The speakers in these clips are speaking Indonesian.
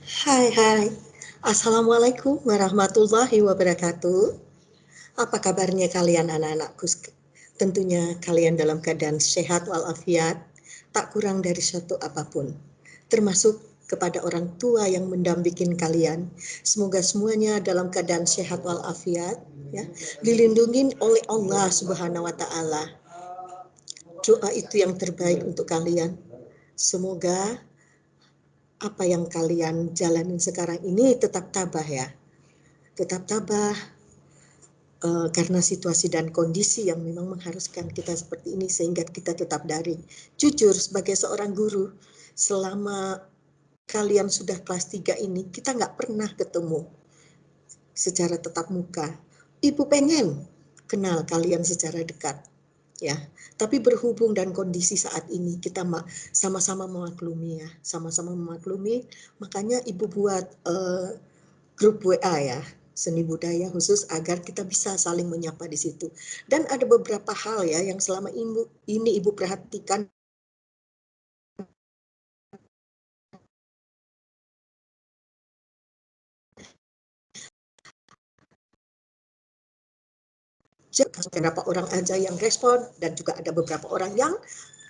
Hai. Assalamualaikum warahmatullahi wabarakatuh. Apa kabarnya kalian anak-anakku? Tentunya kalian dalam keadaan sehat walafiat, tak kurang dari satu apapun. Termasuk kepada orang tua yang mendampingin kalian. Semoga semuanya dalam keadaan sehat walafiat, ya, dilindungi oleh Allah Subhanahu wa taala. Doa itu yang terbaik untuk kalian. Semoga apa yang kalian jalanin sekarang ini tetap tabah ya. Tetap tabah karena situasi dan kondisi yang memang mengharuskan kita seperti ini sehingga kita tetap daring. Jujur sebagai seorang guru, selama kalian sudah kelas 3 ini, kita nggak pernah ketemu secara tatap muka. Ibu pengen kenal kalian secara dekat, ya. Tapi berhubung dan kondisi saat ini kita sama-sama memaklumi ya, sama-sama memaklumi. Makanya ibu buat grup WA ya, seni budaya khusus agar kita bisa saling menyapa di situ. Dan ada beberapa hal ya yang selama ini ibu perhatikan beberapa orang aja yang respon dan juga ada beberapa orang yang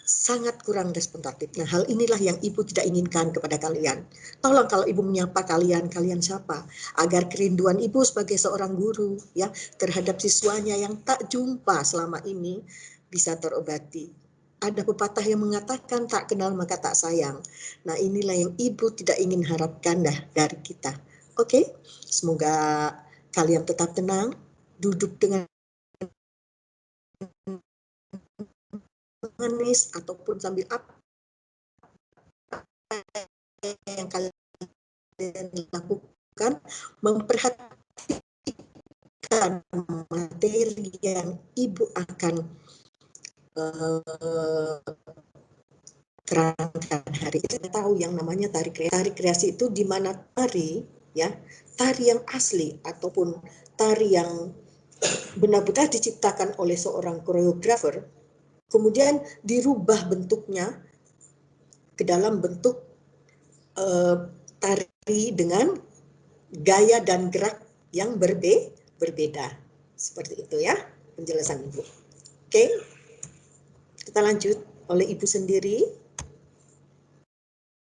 sangat kurang responsatif. Nah, hal inilah yang ibu tidak inginkan kepada kalian. Tolong kalau ibu menyapa kalian, kalian siapa? Agar kerinduan ibu sebagai seorang guru ya terhadap siswanya yang tak jumpa selama ini bisa terobati. Ada pepatah yang mengatakan tak kenal maka tak sayang. Nah, inilah yang ibu tidak ingin harapkan dari kita. Oke, semoga kalian tetap tenang, duduk dengan manis ataupun sambil apa yang kalian lakukan, memperhatikan materi yang ibu akan terangkan hari ini. Kita tahu yang namanya tari kreasi. Tari kreasi itu di mana tari ya, tari yang asli ataupun tari yang benar-benar diciptakan oleh seorang koreografer, kemudian dirubah bentuknya ke dalam bentuk tari dengan gaya dan gerak yang berbeda. Seperti itu ya penjelasan Ibu. Oke, kita lanjut oleh Ibu sendiri.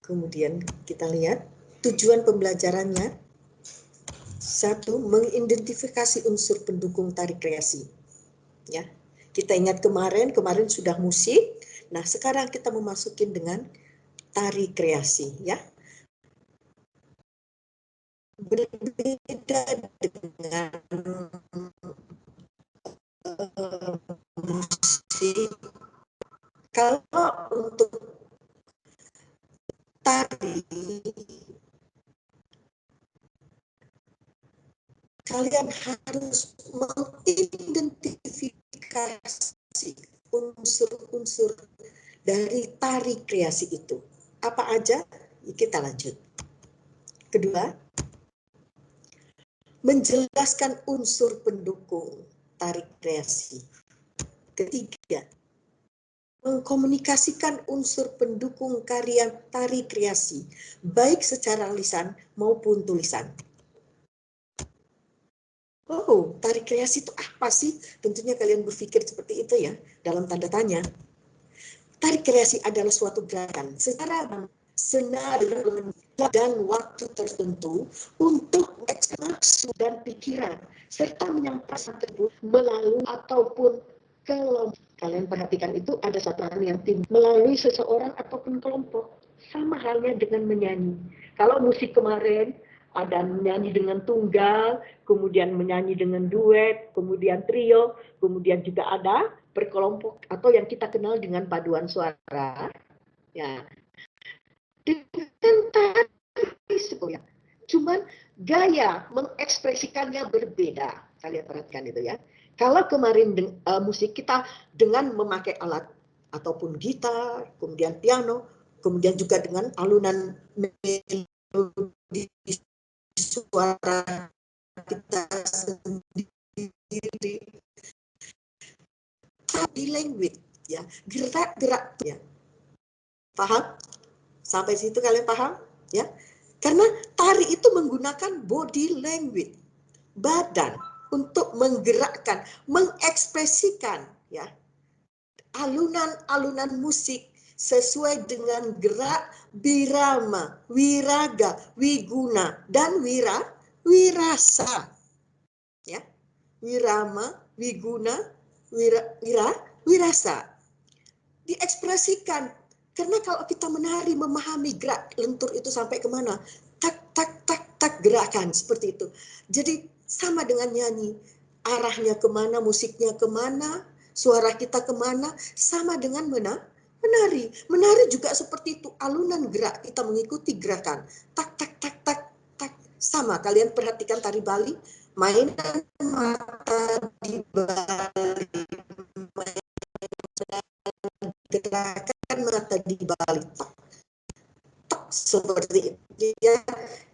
Kemudian kita lihat tujuan pembelajarannya. Satu, mengidentifikasi unsur pendukung tari kreasi. Ya, kita ingat kemarin sudah musik. Nah, sekarang kita memasukin dengan tari kreasi ya. Berbeda dengan musik. Kalau untuk tari, kalian harus mengidentifikasi unsur-unsur dari tari kreasi itu. Apa aja? Kita lanjut. Kedua, menjelaskan unsur pendukung tari kreasi. Ketiga, mengkomunikasikan unsur pendukung karya tari kreasi, baik secara lisan maupun tulisan. Oh, tari kreasi itu apa sih? Tentunya kalian berpikir seperti itu ya, dalam tanda tanya. Tari kreasi adalah suatu gerakan secara senada dan waktu tertentu untuk ekspresi dan pikiran serta menyampaikan tersebut melalui ataupun kelompok. Kalian perhatikan itu ada satu orang yang tim melalui seseorang ataupun kelompok. Sama halnya dengan menyanyi. Kalau musik kemarin ada menyanyi dengan tunggal, kemudian menyanyi dengan duet, kemudian trio, kemudian juga ada berkelompok atau yang kita kenal dengan paduan suara. Ya, dengan tari ya. Cuman gaya mengekspresikannya berbeda. Kalian perhatikan itu ya. Kalau kemarin musik kita dengan memakai alat ataupun gitar, kemudian piano, kemudian juga dengan alunan melodi suara kita sendiri, body language ya, gerak-gerak ya. Paham? Sampai situ kalian paham? Ya. Karena tari itu menggunakan body language, badan, untuk menggerakkan, mengekspresikan ya alunan-alunan musik sesuai dengan gerak birama, wiraga, wiguna, dan wirasa. Ya, wirama, wiguna, wirasa. Diekspresikan. Karena kalau kita menari, memahami gerak lentur itu sampai kemana, tak, tak, tak, tak, gerakan seperti itu. Jadi sama dengan nyanyi, arahnya kemana, musiknya kemana, suara kita kemana, sama dengan menari. Menari juga seperti itu, alunan gerak, kita mengikuti gerakan. Tak, tak, tak, tak, tak. Sama, kalian perhatikan tari Bali, mainan mata di Bali, gerakan mata di Bali, tak, tak, seperti itu ya.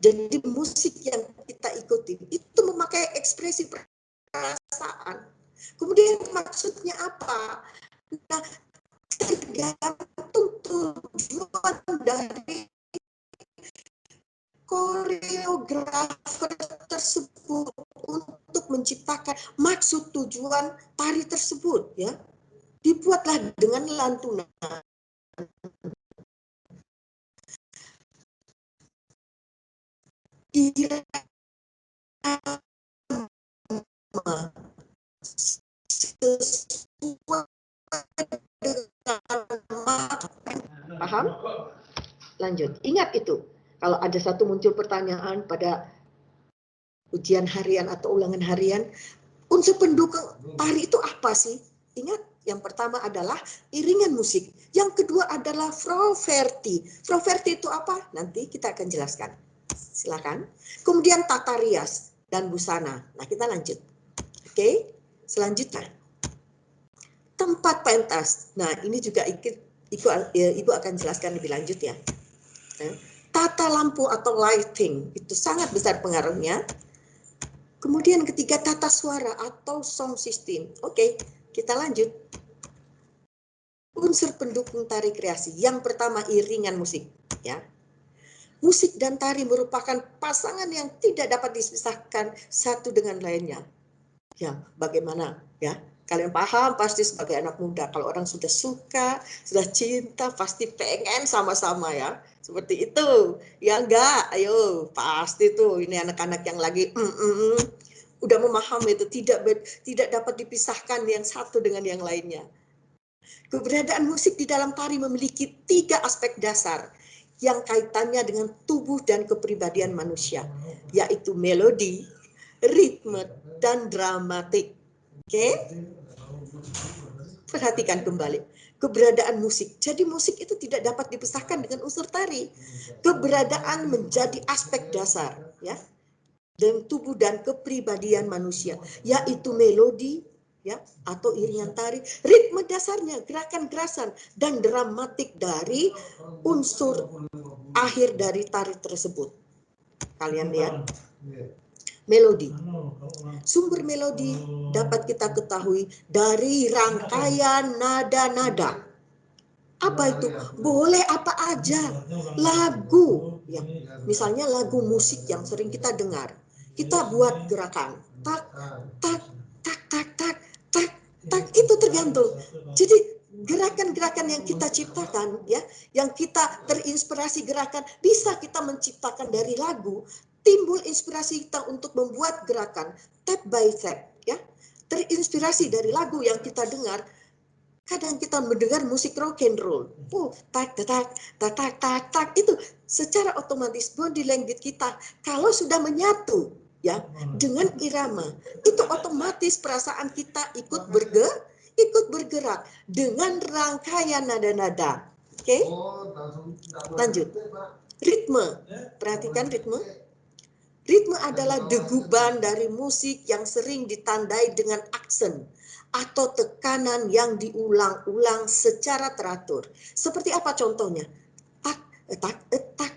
Jadi musik yang kita ikuti itu memakai ekspresi perasaan. Kemudian maksudnya apa? Nah, tergantung tujuan dari koreografer tersebut untuk menciptakan maksud tujuan tari tersebut ya. Dibuatlah dengan lantunan. Irama sesuai paham? Lanjut. Ingat itu. Kalau ada satu muncul pertanyaan pada ujian harian atau ulangan harian, unsur pendukung tari itu apa sih? Ingat, yang pertama adalah iringan musik. Yang kedua adalah froverti. Froverti itu apa? Nanti kita akan jelaskan. Silakan. Kemudian tata rias dan busana. Nah, kita lanjut. Oke, selanjutnya. Tempat pentas. Nah, ini juga Ibu akan jelaskan lebih lanjut ya. Tata lampu atau lighting, itu sangat besar pengaruhnya. Kemudian ketiga, tata suara atau sound system. Oke, kita lanjut. Unsur pendukung tari kreasi. Yang pertama, iringan musik. Ya. Musik dan tari merupakan pasangan yang tidak dapat dipisahkan satu dengan lainnya. Ya, bagaimana? Ya, kalian paham pasti sebagai anak muda. Kalau orang sudah suka, sudah cinta, pasti pengen sama-sama ya. Seperti itu. Ya enggak? Ayo, pasti tuh. Ini anak-anak yang lagi udah memahami itu tidak dapat dipisahkan yang satu dengan yang lainnya. Keberadaan musik di dalam tari memiliki 3 aspek dasar yang kaitannya dengan tubuh dan kepribadian manusia, yaitu melodi, ritme, dan dramatik. Oke? Perhatikan kembali. Keberadaan musik. Jadi musik itu tidak dapat dipisahkan dengan unsur tari. Keberadaan menjadi aspek dasar, ya, dan tubuh dan kepribadian manusia, yaitu melodi, ya, atau iringan tari, ritme dasarnya, gerakan-gerakan dan dramatik dari unsur akhir dari tari tersebut. Kalian lihat, melodi. Sumber melodi dapat kita ketahui dari rangkaian nada-nada. Apa itu? Boleh apa aja. Lagu, ya. Misalnya lagu musik yang sering kita dengar. Kita buat gerakan tak tak tak tak tak tak tak, itu tergantung. Jadi gerakan-gerakan yang kita ciptakan ya, yang kita terinspirasi gerakan, bisa kita menciptakan dari lagu, timbul inspirasi kita untuk membuat gerakan step by step ya. Terinspirasi dari lagu yang kita dengar. Kadang kita mendengar musik rock and roll, tak tak tak tak tak tak, itu secara otomatis body language kita kalau sudah menyatu ya dengan irama, itu otomatis perasaan kita ikut bergerak dengan rangkaian nada-nada. Oke? Lanjut. Ritme. Perhatikan ritme. Ritme adalah deguban dari musik yang sering ditandai dengan aksen atau tekanan yang diulang-ulang secara teratur. Seperti apa contohnya? Tak, tak, tak, tak,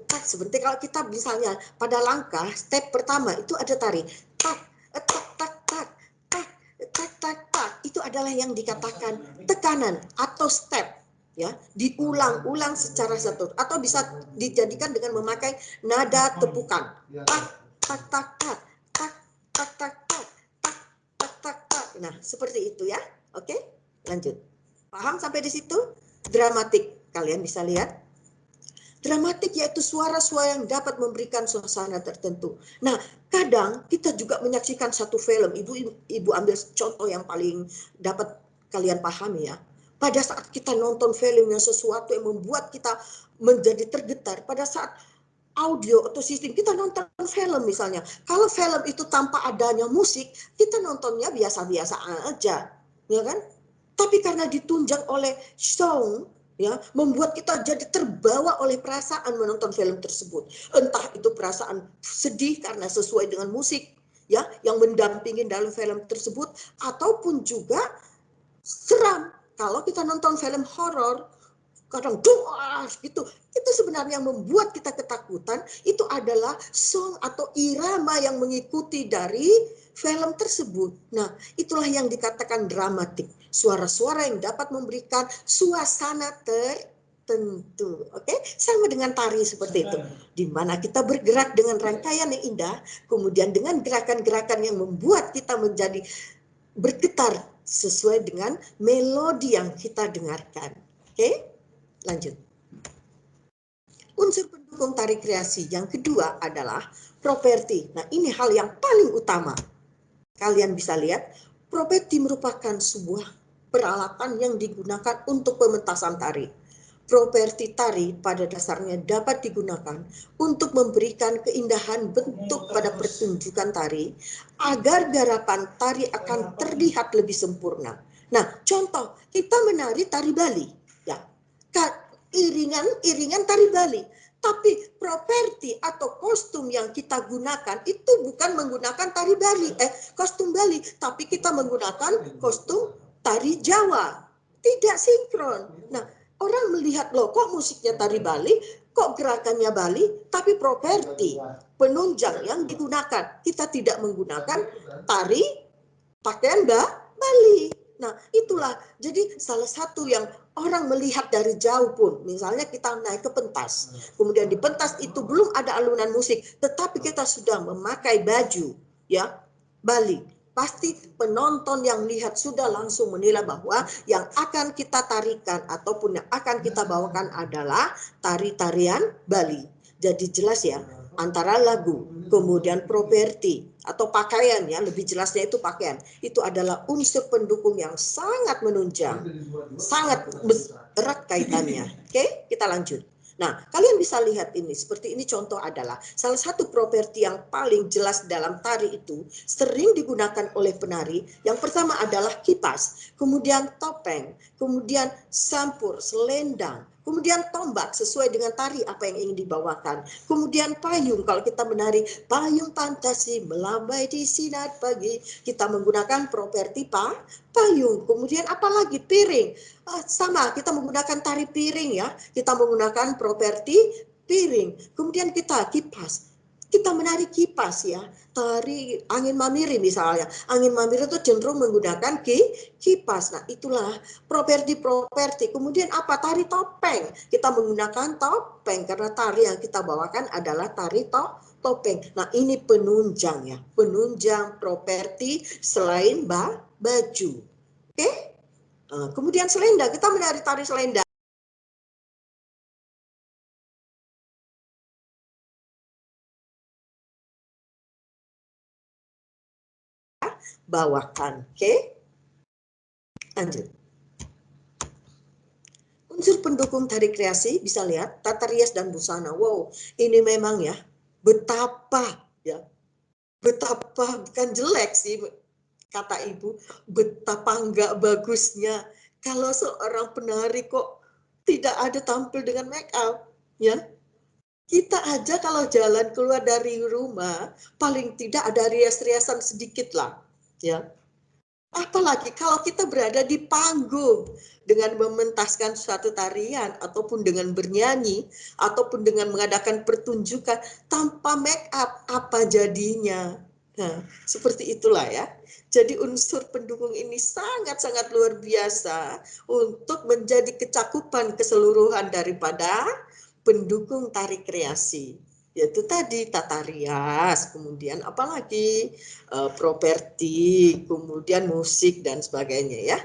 tak. Seperti kalau kita misalnya pada langkah step pertama itu ada tari. Tak, tak, tak, tak, tak, tak, tak, tak. Itu adalah yang dikatakan tekanan atau step. ya, diulang-ulang secara satu, atau bisa dijadikan dengan memakai nada tepukan, tak tak tak tak tak tak tak tak tak tak tak tak. Nah, seperti itu ya. Oke, lanjut. Paham sampai di situ? Dramatik, kalian bisa lihat. Dramatik yaitu suara-suara yang dapat memberikan suasana tertentu. Nah, kadang kita juga menyaksikan satu film. Ibu ambil contoh yang paling dapat kalian pahami ya. Pada saat kita nonton film yang sesuatu yang membuat kita menjadi tergetar, pada saat audio atau sistem kita nonton film misalnya. Kalau film itu tanpa adanya musik, kita nontonnya biasa-biasa aja, ya kan? Tapi karena ditunjang oleh sound, ya, membuat kita jadi terbawa oleh perasaan menonton film tersebut. Entah itu perasaan sedih karena sesuai dengan musik, ya, yang mendampingi dalam film tersebut, ataupun juga seram. Kalau kita nonton film horor, kadang doas gitu, itu sebenarnya yang membuat kita ketakutan itu adalah song atau irama yang mengikuti dari film tersebut. Nah, itulah yang dikatakan dramatik, suara-suara yang dapat memberikan suasana tertentu. Oke, sama dengan tari seperti itu, di mana kita bergerak dengan rangkaian yang indah, kemudian dengan gerakan-gerakan yang membuat kita menjadi bergetar sesuai dengan melodi yang kita dengarkan. Oke, lanjut. Unsur pendukung tari kreasi yang kedua adalah properti. Nah, ini hal yang paling utama. Kalian bisa lihat, properti merupakan sebuah peralatan yang digunakan untuk pementasan tari. Properti tari pada dasarnya dapat digunakan untuk memberikan keindahan bentuk pada pertunjukan tari agar garapan tari akan terlihat lebih sempurna. Nah, contoh kita menari tari Bali, ya, iringan tari Bali. Tapi properti atau kostum yang kita gunakan itu bukan menggunakan tari Bali, kostum Bali, tapi kita menggunakan kostum tari Jawa. Tidak sinkron. Nah, orang melihat, loh kok musiknya tari Bali, kok gerakannya Bali, tapi properti penunjang yang digunakan. Kita tidak menggunakan tari pakaian Bali. Nah, itulah jadi salah satu yang orang melihat dari jauh pun. Misalnya kita naik ke pentas, kemudian di pentas itu belum ada alunan musik, tetapi kita sudah memakai baju, ya, Bali. Pasti penonton yang lihat sudah langsung menilai bahwa yang akan kita tarikan ataupun yang akan kita bawakan adalah tari-tarian Bali. Jadi jelas ya, antara lagu, kemudian properti atau pakaian, ya, lebih jelasnya itu pakaian. Itu adalah unsur pendukung yang sangat menunjang, sangat erat kaitannya. Oke, kita lanjut. Nah, kalian bisa lihat ini, seperti ini contoh adalah salah satu properti yang paling jelas dalam tari itu sering digunakan oleh penari. Yang pertama adalah kipas, kemudian topeng, kemudian sampur, selendang, kemudian tombak sesuai dengan tari apa yang ingin dibawakan. Kemudian payung, kalau kita menari payung fantasi melambai di sinar pagi, kita menggunakan properti payung. Kemudian apalagi piring. Sama, kita menggunakan tari piring ya. Kita menggunakan properti piring. Kemudian kita kipas. Kita menari kipas ya. Tari angin mamiri misalnya. Angin mamiri itu cenderung menggunakan kipas. Nah, itulah properti-properti. Kemudian apa? Tari topeng. Kita menggunakan topeng karena tari yang kita bawakan adalah tari topeng. Nah, ini penunjang ya. Penunjang properti selain baju. Oke? Kemudian selendang, kita menari tari selendang. Bawakan, oke? Lanjut. Unsur pendukung tari kreasi bisa lihat tata rias dan busana. Wow, ini memang ya betapa ya, betapa bukan jelek sih kata ibu, betapa enggak bagusnya kalau seorang penari kok tidak ada tampil dengan make up, ya. Kita aja kalau jalan keluar dari rumah, paling tidak ada rias-riasan sedikit lah, ya. Apalagi kalau kita berada di panggung dengan mementaskan suatu tarian ataupun dengan bernyanyi ataupun dengan mengadakan pertunjukan tanpa make up, apa jadinya? Nah, seperti itulah ya. Jadi unsur pendukung ini sangat-sangat luar biasa untuk menjadi kecakupan keseluruhan daripada pendukung tari kreasi. Yaitu tadi tata rias, kemudian apalagi properti, kemudian musik dan sebagainya ya.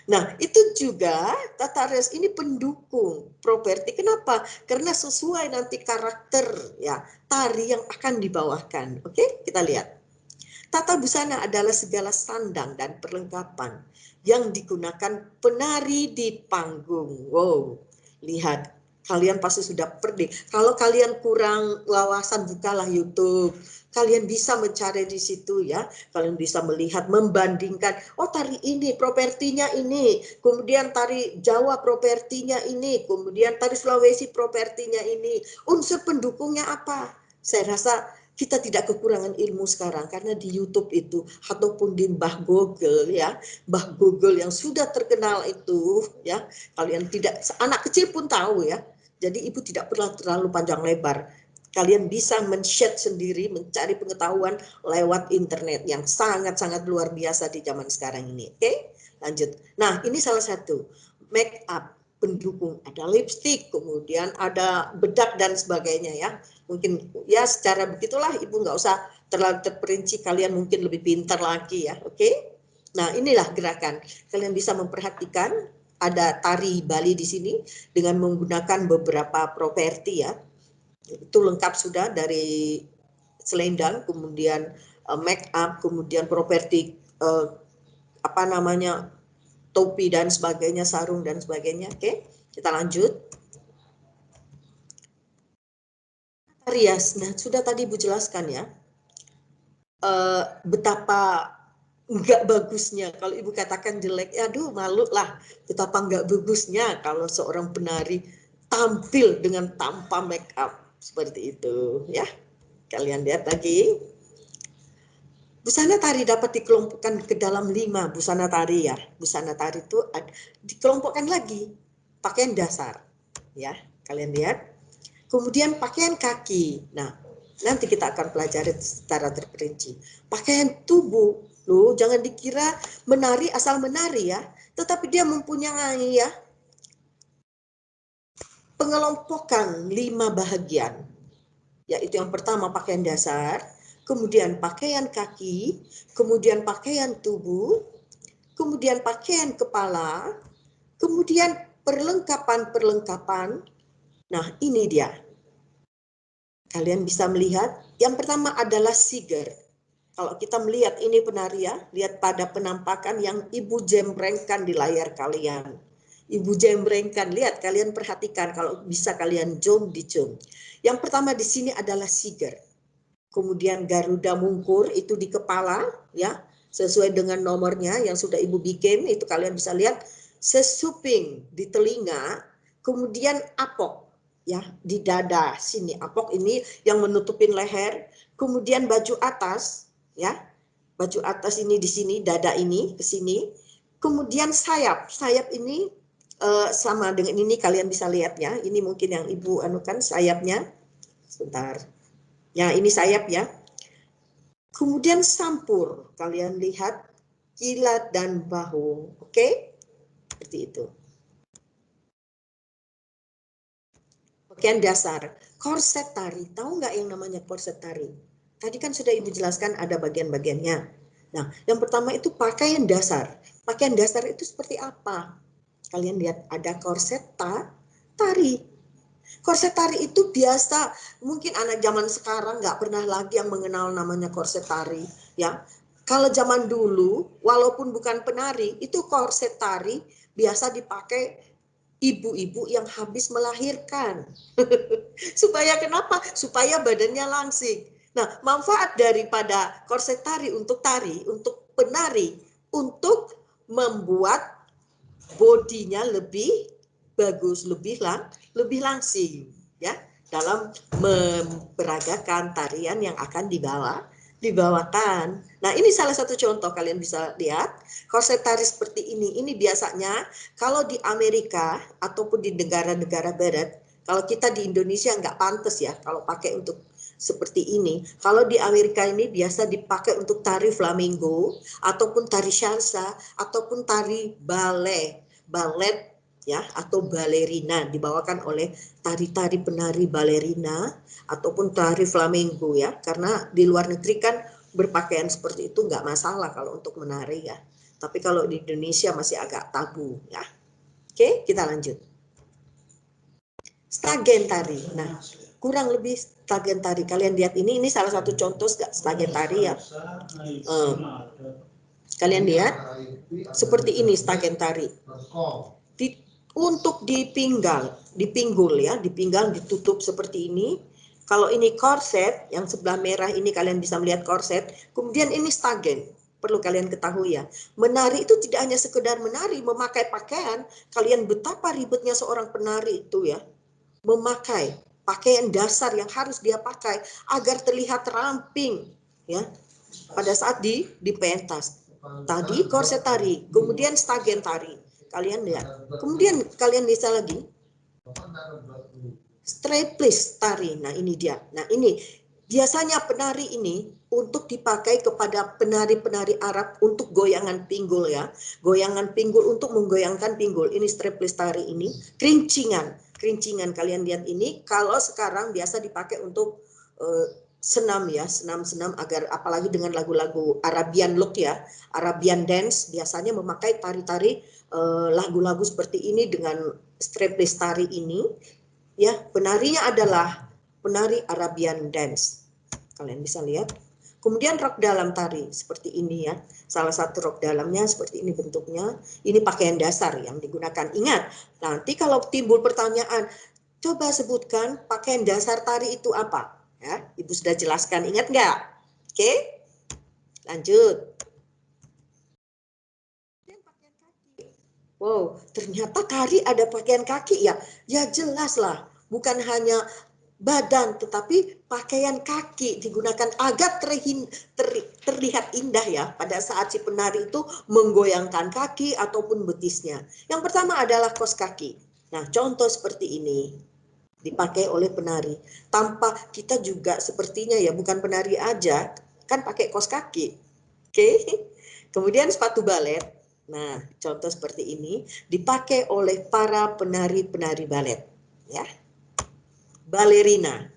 Nah, itu juga tata rias ini pendukung properti. Kenapa? Karena sesuai nanti karakter ya tari yang akan dibawakan. Oke, kita lihat. Tata busana adalah segala sandang dan perlengkapan yang digunakan penari di panggung. Wow, lihat, kalian pasti sudah pernah. Kalau kalian kurang wawasan, bukalah YouTube. Kalian bisa mencari di situ ya. Kalian bisa melihat, membandingkan. Oh, tari ini, propertinya ini. Kemudian tari Jawa propertinya ini. Kemudian tari Sulawesi propertinya ini. Unsur pendukungnya apa? Saya rasa kita tidak kekurangan ilmu sekarang karena di YouTube itu ataupun di Mbah Google ya, Mbah Google yang sudah terkenal itu ya, kalian tidak, anak kecil pun tahu ya. Jadi ibu tidak perlu terlalu panjang lebar. Kalian bisa men-share sendiri, mencari pengetahuan lewat internet yang sangat-sangat luar biasa di zaman sekarang ini. Oke, lanjut. Nah, ini salah satu make up pendukung, ada lipstick, kemudian ada bedak dan sebagainya ya. Mungkin ya secara begitulah ibu nggak usah terlalu terperinci, kalian mungkin lebih pintar lagi ya. Oke, nah inilah gerakan, kalian bisa memperhatikan ada tari Bali di sini dengan menggunakan beberapa properti ya, itu lengkap sudah dari selendang, kemudian make up, kemudian properti apa namanya, topi dan sebagainya, sarung dan sebagainya. Oke, kita lanjut. Rias, nah sudah tadi ibu jelaskan ya, betapa nggak bagusnya kalau ibu katakan jelek, aduh malu lah, betapa nggak bagusnya kalau seorang penari tampil dengan tanpa make up seperti itu ya. Kalian lihat lagi, busana tari dapat dikelompokkan ke dalam 5 busana tari ya. Busana tari itu dikelompokkan lagi, pakaian dasar ya, kalian lihat. Kemudian pakaian kaki. Nah, nanti kita akan pelajari secara terperinci. Pakaian tubuh, loh jangan dikira menari asal menari ya, tetapi dia mempunyai ya pengelompokan 5 bahagian. Yaitu yang pertama pakaian dasar, kemudian pakaian kaki, kemudian pakaian tubuh, kemudian pakaian kepala, kemudian perlengkapan-perlengkapan. Nah, ini dia. Kalian bisa melihat, yang pertama adalah siger. Kalau kita melihat ini penari ya, lihat pada penampakan yang ibu jembrengkan di layar kalian. Ibu jembrengkan, lihat, kalian perhatikan, kalau bisa kalian zoom di zoom. Yang pertama di sini adalah siger. Kemudian Garuda Mungkur itu di kepala ya, sesuai dengan nomornya yang sudah ibu bikin, itu kalian bisa lihat. Sesuping di telinga, kemudian apok ya di dada sini, apok ini yang menutupin leher, kemudian baju atas ya, baju atas ini di sini, dada ini ke sini, kemudian sayap, sayap ini sama dengan ini, kalian bisa lihat ya, ini mungkin yang ibu anukan sayapnya, sebentar ya, ini sayap ya. Kemudian sampur, kalian lihat kilat dan bahu, oke? Seperti itu. Pakaian dasar, korset tari, tahu nggak yang namanya korset tari? Tadi kan sudah ibu jelaskan ada bagian-bagiannya. Nah, yang pertama itu pakaian dasar. Pakaian dasar itu seperti apa? Kalian lihat ada korset tari. Korset tari itu biasa, mungkin anak zaman sekarang nggak pernah lagi yang mengenal namanya korset tari, ya. Kalau zaman dulu, walaupun bukan penari, itu korset tari biasa dipakai ibu-ibu yang habis melahirkan. Supaya kenapa? Supaya badannya langsing. Nah, manfaat daripada korset tari, untuk penari, untuk membuat bodinya lebih bagus, lebih langsing ya, dalam memperagakan tarian yang akan dibawakan. Nah, ini salah satu contoh, kalian bisa lihat korset tari seperti ini. Ini biasanya kalau di Amerika ataupun di negara-negara barat Kalau kita di Indonesia nggak pantas ya kalau pakai untuk seperti ini. Kalau di Amerika ini biasa dipakai untuk tari flamenco ataupun tari salsa ataupun tari balet ya, atau balerina, dibawakan oleh tari-tari penari balerina ataupun tari flamenco ya, karena di luar negeri kan berpakaian seperti itu nggak masalah kalau untuk menari ya, tapi kalau di Indonesia masih agak tabu ya. Oke, kita lanjut. Stagen tari. Nah, kurang lebih stagen tari. Kalian lihat ini salah satu contoh stagen tari ya. Kalian lihat seperti ini stagen tari. Untuk di pinggul ya, di pinggang ditutup seperti ini. Kalau ini korset, yang sebelah merah ini kalian bisa melihat korset. Kemudian ini stagen. Perlu kalian ketahui ya, menari itu tidak hanya sekedar menari, memakai pakaian. Kalian betapa ribetnya seorang penari itu ya, memakai pakaian dasar yang harus dia pakai agar terlihat ramping ya pada saat di pentas. Tadi korset tari, kemudian stagen tari. Kalian lihat. Kemudian kalian bisa lagi strapless tari. Nah, ini dia. Nah, ini biasanya penari ini untuk dipakai kepada penari-penari Arab untuk goyangan pinggul ya. Goyangan pinggul untuk menggoyangkan pinggul. Ini strapless tari ini. Kerincingan kalian lihat ini. Kalau sekarang biasa dipakai untuk senam ya, senam agar apalagi dengan lagu-lagu Arabian look ya, Arabian dance biasanya memakai tari-tari lagu-lagu seperti ini dengan strapless tari ini. Ya, penarinya adalah penari Arabian dance. Kalian bisa lihat. Kemudian rok dalam tari seperti ini ya. Salah satu rok dalamnya seperti ini bentuknya. Ini pakaian dasar yang digunakan. Ingat, nanti kalau timbul pertanyaan, coba sebutkan pakaian dasar tari itu apa? Ya, Ibu sudah jelaskan. Ingat nggak? Oke, lanjut. Wow, ternyata tari ada pakaian kaki ya. Ya jelas lah, bukan hanya badan, tetapi pakaian kaki digunakan agar terlihat indah ya pada saat si penari itu menggoyangkan kaki ataupun betisnya. Yang pertama adalah kos kaki. Nah, contoh seperti ini dipakai oleh penari. Tanpa kita juga sepertinya ya, bukan penari aja, kan pakai kos kaki. Oke. Kemudian sepatu balet. Nah, contoh seperti ini dipakai oleh para penari-penari balet, ya. Balerina.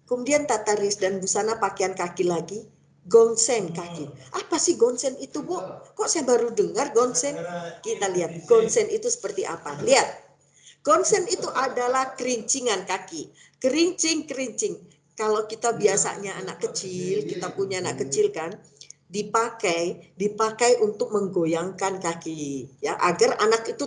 Kemudian tata rias dan busana pakaian kaki lagi, gonsen kaki. Apa sih gonsen itu, Bu? Kok saya baru dengar gonsen? Kita lihat gonsen itu seperti apa. Lihat. Gonsen itu adalah kerincingan kaki. Kerincing. Kalau kita biasanya anak kecil, kita punya anak kecil kan, dipakai untuk menggoyangkan kaki ya, agar anak itu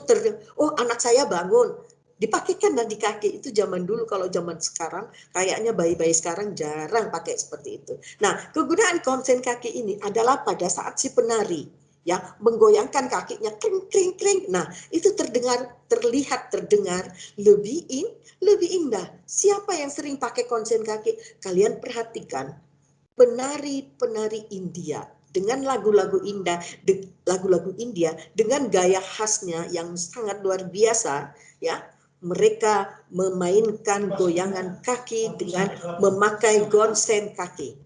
oh anak saya bangun, dipakaikan di kaki. Itu zaman dulu. Kalau zaman sekarang kayaknya bayi-bayi sekarang jarang pakai seperti itu. Nah, kegunaan konsen kaki ini adalah pada saat si penari ya menggoyangkan kakinya kring. Nah, itu terdengar lebih indah. Siapa yang sering pakai konsen kaki? Kalian perhatikan penari-penari India dengan lagu-lagu India dengan gaya khasnya yang sangat luar biasa ya. Mereka memainkan goyangan kaki dengan memakai gonsen kaki.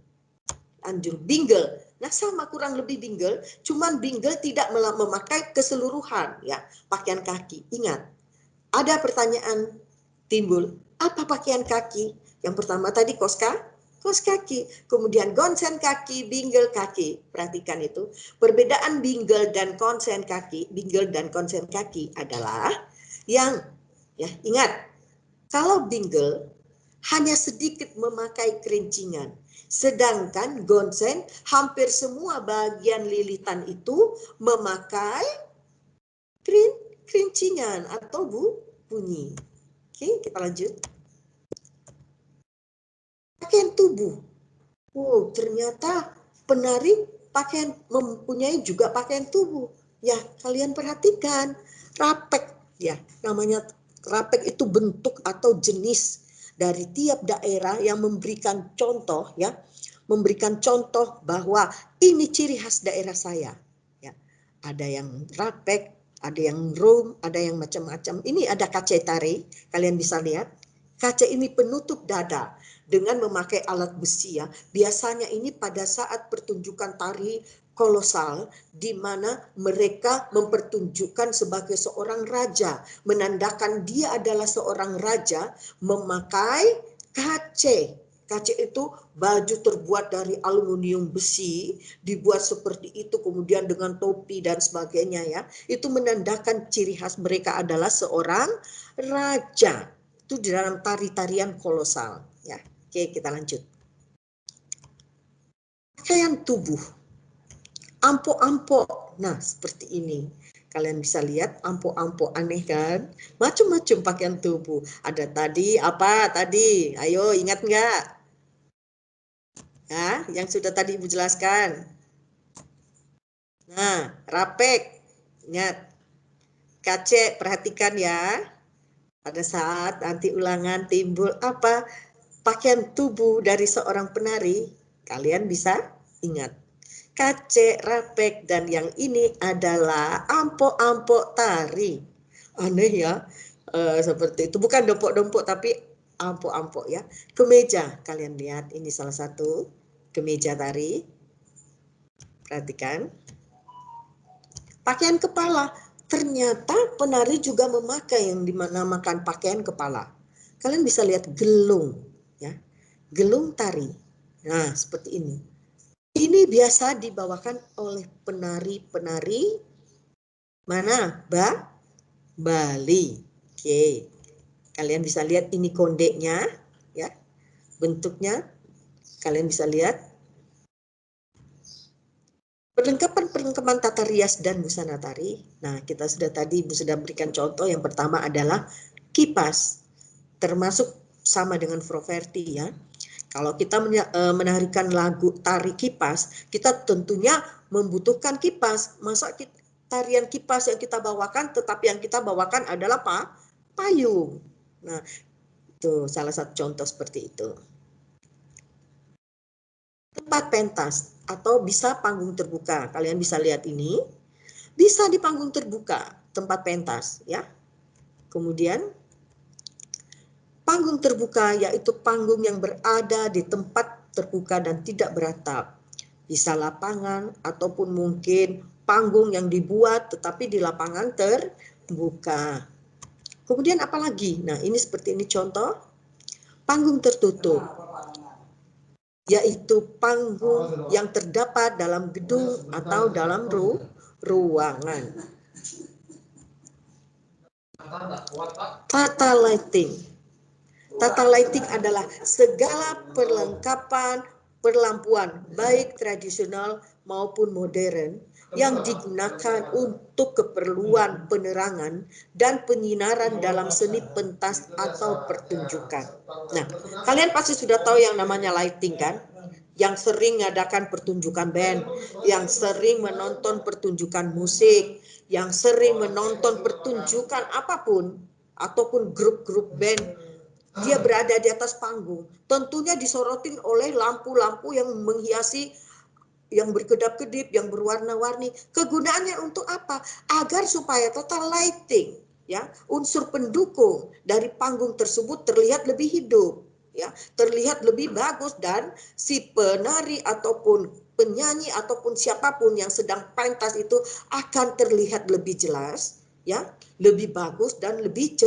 Anjur bingle. Nah, sama kurang lebih bingle, cuman bingle tidak memakai keseluruhan ya pakaian kaki. Ingat, ada pertanyaan timbul, apa pakaian kaki? Yang pertama tadi kos kaki, kemudian gonsen kaki, bingle kaki. Perhatikan itu. Perbedaan bingle dan konsen kaki adalah yang ya ingat, kalau bingle hanya sedikit memakai kerincingan, sedangkan gonsen hampir semua bagian lilitan itu memakai kerincingan atau bunyi. Oke, kita lanjut. Pakaian tubuh. Oh, ternyata penari mempunyai juga pakaian tubuh. Ya, kalian perhatikan. Rapek, ya, namanya rapek itu bentuk atau jenis dari tiap daerah yang memberikan contoh, ya, memberikan contoh bahwa ini ciri khas daerah saya. Ya, ada yang rapek, Ada yang room, ada yang macam-macam. Ini ada kace tari, kalian bisa lihat. Kace ini penutup dada dengan memakai alat besi ya. Biasanya ini pada saat pertunjukan tari kolosal di mana mereka mempertunjukkan sebagai seorang raja, menandakan dia adalah seorang raja memakai kace. Kace itu baju terbuat dari aluminium besi, dibuat seperti itu kemudian dengan topi dan sebagainya ya. Itu menandakan ciri khas mereka adalah seorang raja. Itu di dalam tari-tarian kolosal ya. Oke, kita lanjut. Pakaian tubuh. Ampok-ampok. Nah, seperti ini. Kalian bisa lihat ampok-ampok aneh kan? Macam-macam pakaian tubuh. Ada tadi apa tadi? Ayo ingat nggak? Ya, yang sudah tadi Ibu jelaskan. Nah, rapek. Ingat. Kace, perhatikan ya. Pada saat nanti ulangan timbul apa? Pakaian tubuh dari seorang penari, kalian bisa ingat. Kace, rapek, dan yang ini adalah ampok-ampok tari. Aneh ya, seperti itu. Bukan dompok-dompok, tapi ampok-ampok ya. Kemeja, kalian lihat ini salah satu kemeja tari. Perhatikan. Pakaian kepala, ternyata penari juga memakai yang dinamakan pakaian kepala. Kalian bisa lihat gelung, ya, gelung tari. Nah, seperti ini. Ini biasa dibawakan oleh penari-penari mana? Bali. Oke, kalian bisa lihat ini kondeknya, ya, bentuknya. Kalian bisa lihat. Perlengkapan tata rias dan busana tari. Nah, kita sudah tadi Ibu sudah berikan contoh. Yang pertama adalah kipas, termasuk sama dengan Froverti ya. Kalau kita menarikan lagu tari kipas, kita tentunya membutuhkan kipas. Masa tarian kipas yang kita bawakan, tetapi yang kita bawakan adalah payung. Nah, itu salah satu contoh seperti itu. Tempat pentas atau bisa panggung terbuka. Kalian bisa lihat ini. Bisa di panggung terbuka, tempat pentas ya. Kemudian panggung terbuka yaitu panggung yang berada di tempat terbuka dan tidak beratap. Bisa lapangan ataupun mungkin panggung yang dibuat tetapi di lapangan terbuka. Kemudian apalagi? Nah, ini seperti ini contoh. Panggung tertutup, yaitu panggung yang terdapat dalam gedung atau dalam ruangan. Tata lighting. Tata lighting adalah segala perlengkapan perlampuan baik tradisional maupun modern yang digunakan untuk keperluan penerangan dan penyinaran dalam seni pentas atau pertunjukan. Nah, kalian pasti sudah tahu yang namanya lighting kan? Yang sering mengadakan pertunjukan band, yang sering menonton pertunjukan musik, yang sering menonton pertunjukan apapun, ataupun grup-grup band, dia berada di atas panggung. Tentunya disorotin oleh lampu-lampu yang menghiasi, yang berkedap-kedip, yang berwarna-warni. Kegunaannya untuk apa? Agar supaya total lighting, ya, unsur pendukung dari panggung tersebut terlihat lebih hidup, ya, terlihat lebih bagus, dan si penari ataupun penyanyi ataupun siapapun yang sedang pentas itu akan terlihat lebih jelas, ya, lebih bagus dan lebih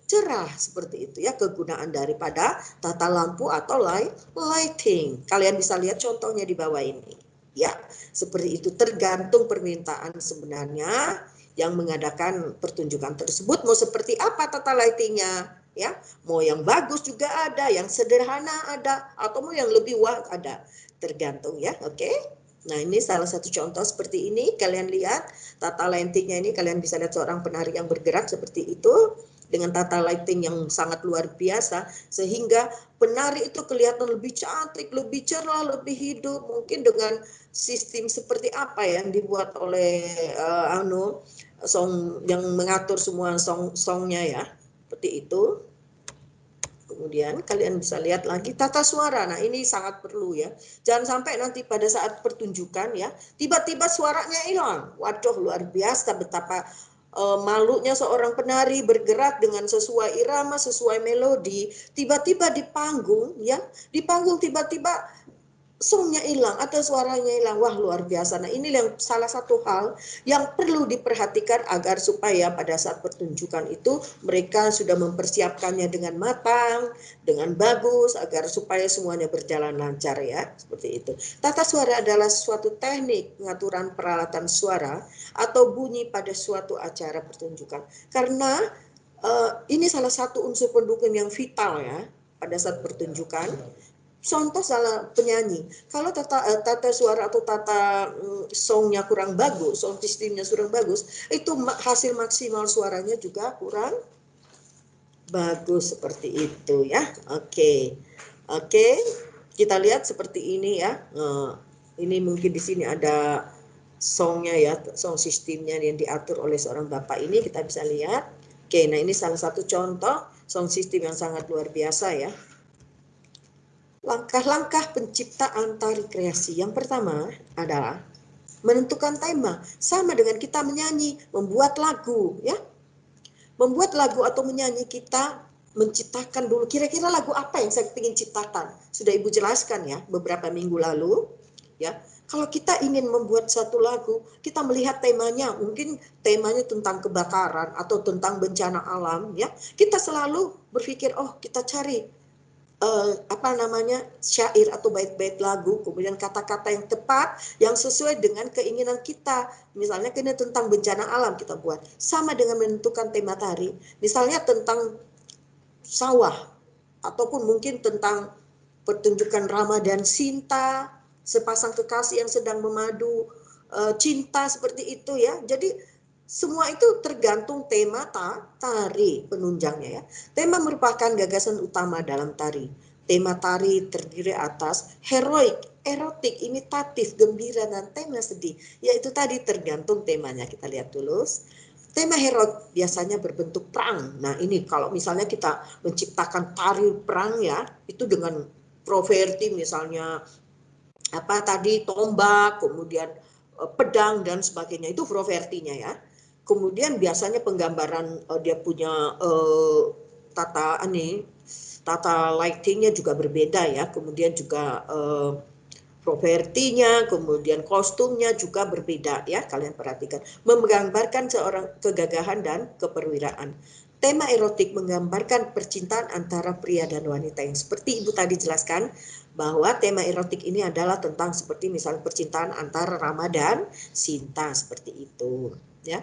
cerah. Seperti itu ya kegunaan daripada tata lampu atau lighting. Kalian bisa lihat contohnya di bawah ini. Ya, seperti itu, tergantung permintaan sebenarnya yang mengadakan pertunjukan tersebut mau seperti apa tata lightingnya, ya. Mau yang bagus juga ada, yang sederhana ada, atau mau yang lebih wah ada. Tergantung ya, oke. Nah, ini salah satu contoh seperti ini. Kalian lihat tata lightingnya ini, kalian bisa lihat seorang penari yang bergerak seperti itu dengan tata lighting yang sangat luar biasa sehingga penari itu kelihatan lebih cantik, lebih cerah, lebih hidup. Mungkin dengan sistem seperti apa yang dibuat oleh song yang mengatur semua songnya ya, seperti itu. Kemudian kalian bisa lihat lagi tata suara. Nah, ini sangat perlu ya. Jangan sampai nanti pada saat pertunjukan ya, tiba-tiba suaranya hilang. Waduh, luar biasa betapa malunya seorang penari bergerak dengan sesuai irama, sesuai melodi, tiba-tiba di panggung tiba-tiba songnya hilang atau suaranya hilang. Wah, luar biasa. Nah, ini yang salah satu hal yang perlu diperhatikan agar supaya pada saat pertunjukan itu mereka sudah mempersiapkannya dengan matang, dengan bagus, agar supaya semuanya berjalan lancar ya, seperti itu. Tata suara adalah suatu teknik pengaturan peralatan suara atau bunyi pada suatu acara pertunjukan. Karena ini salah satu unsur pendukung yang vital ya pada saat pertunjukan. Contoh salah penyanyi, kalau tata suara atau tata songnya kurang bagus, sound systemnya kurang bagus, itu hasil maksimal suaranya juga kurang bagus seperti itu ya. Oke, kita lihat seperti ini ya. Ini mungkin di sini ada songnya ya, sound systemnya yang diatur oleh seorang bapak ini kita bisa lihat. Oke, nah ini salah satu contoh sound system yang sangat luar biasa ya. Langkah-langkah penciptaan tari kreasi. Yang pertama adalah menentukan tema. Sama dengan kita menyanyi, membuat lagu, ya. Membuat lagu atau menyanyi, kita menciptakan dulu kira-kira lagu apa yang saya ingin ciptakan. Sudah Ibu jelaskan ya beberapa minggu lalu, ya. Kalau kita ingin membuat satu lagu, kita melihat temanya, mungkin temanya tentang kebakaran atau tentang bencana alam, ya. Kita selalu berpikir, oh kita cari syair atau bait-bait lagu, kemudian kata-kata yang tepat yang sesuai dengan keinginan kita. Misalnya kini tentang bencana alam kita buat, sama dengan menentukan tema tari, misalnya tentang sawah ataupun mungkin tentang pertunjukan Ramadan Sinta, sepasang kekasih yang sedang memadu cinta seperti itu ya. Jadi semua itu tergantung tema tari penunjangnya ya. Tema merupakan gagasan utama dalam tari. Tema tari terdiri atas heroik, erotik, imitatif, gembira, dan tema sedih. Yaitu tadi tergantung temanya. Kita lihat dulu. Tema heroik biasanya berbentuk perang. Nah ini kalau misalnya kita menciptakan tari perang ya, itu dengan proverti misalnya tombak, kemudian pedang dan sebagainya, itu provertinya ya. Kemudian biasanya penggambaran dia punya tata lightingnya juga berbeda ya. Kemudian juga propertinya, kemudian kostumnya juga berbeda ya. Kalian perhatikan, menggambarkan seorang kegagahan dan keperwiraan. Tema erotik menggambarkan percintaan antara pria dan wanita, yang seperti Ibu tadi jelaskan bahwa tema erotik ini adalah tentang seperti misalnya percintaan antara Rama dan Sinta, seperti itu ya.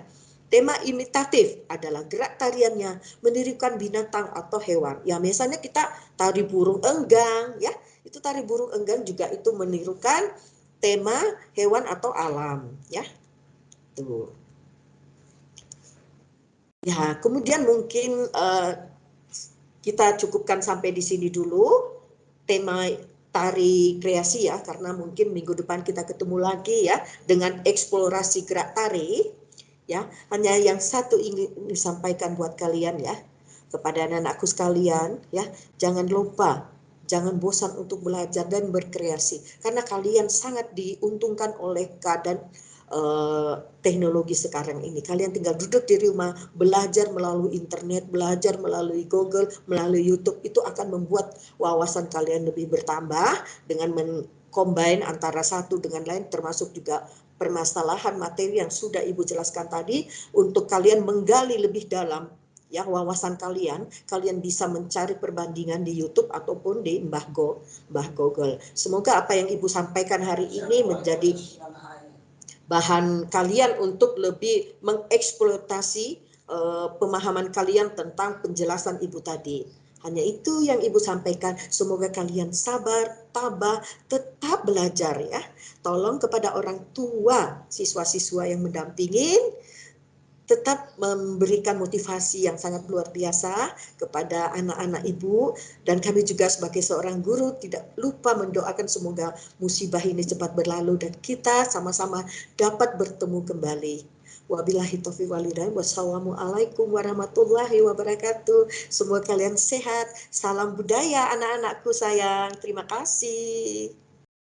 Tema imitatif adalah gerak tariannya menirukan binatang atau hewan. Ya misalnya kita tari burung enggang ya, itu tari burung enggang juga itu menirukan tema hewan atau alam ya. Tuh. Ya, kemudian mungkin kita cukupkan sampai di sini dulu tema tari kreasi ya, karena mungkin minggu depan kita ketemu lagi ya dengan eksplorasi gerak tari ya. Hanya yang satu ingin disampaikan buat kalian ya, kepada anak-anakku sekalian ya, jangan lupa, jangan bosan untuk belajar dan berkreasi, karena kalian sangat diuntungkan oleh keadaan teknologi sekarang ini. Kalian tinggal duduk di rumah, belajar melalui internet, belajar melalui Google, melalui YouTube, itu akan membuat wawasan kalian lebih bertambah dengan combine antara satu dengan lain, termasuk juga permasalahan materi yang sudah Ibu jelaskan tadi. Untuk kalian menggali lebih dalam ya wawasan kalian bisa mencari perbandingan di YouTube ataupun di Mbah Google. Semoga apa yang Ibu sampaikan hari ini menjadi bahan kalian untuk lebih mengeksploitasi pemahaman kalian tentang penjelasan Ibu tadi. Hanya itu yang Ibu sampaikan. Semoga kalian sabar, tabah, tetap belajar ya. Tolong kepada orang tua siswa-siswa yang mendampingin, tetap memberikan motivasi yang sangat luar biasa kepada anak-anak Ibu, dan kami juga sebagai seorang guru tidak lupa mendoakan semoga musibah ini cepat berlalu dan kita sama-sama dapat bertemu kembali. Wabillahi taufiq wal hidayah. Wassalamualaikum warahmatullahi wabarakatuh. Semua kalian sehat. Salam budaya anak-anakku sayang. Terima kasih.